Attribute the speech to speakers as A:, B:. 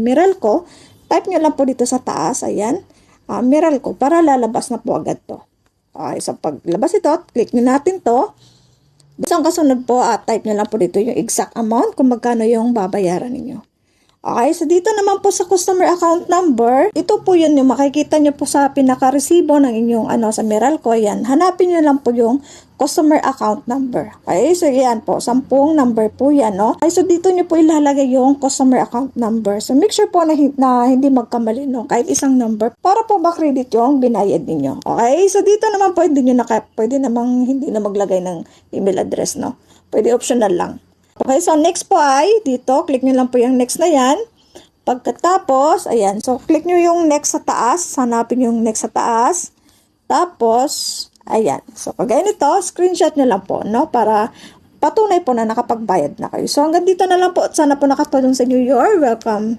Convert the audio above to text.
A: Meralco, type nyo lang po dito sa taas, ayan, Meralco, para lalabas na po agad to. Okay, so paglabas ito, click nyo natin to. Ang kasunod po, type nyo lang po dito yung exact amount kung magkano yung babayaran ninyo. Okay, so dito naman po sa customer account number, ito po yun yung makikita nyo po sa pinaka-resibo ng inyong sa Meralco, yan. Hanapin nyo lang po yung customer account number. Okay, so yan po, 10 number po yan, no? Okay, so dito nyo po ilalagay yung customer account number. So make sure po na hindi magkamali, no? Kahit isang number, para po makredit yung binayad ninyo. Okay, so dito naman po, pwede namang hindi na maglagay ng email address, no? Pwede optional lang. Okay, so next po ay, dito, click nyo lang po yung next na yan. Pagkatapos, ayan, so click nyo yung next sa taas, hanapin yung next sa taas. Tapos, ayan, so kagaya nito, screenshot nyo lang po, no, para patunay po na nakapagbayad na kayo. So hanggang dito na lang po, at sana po nakatulong sa inyo. You're welcome.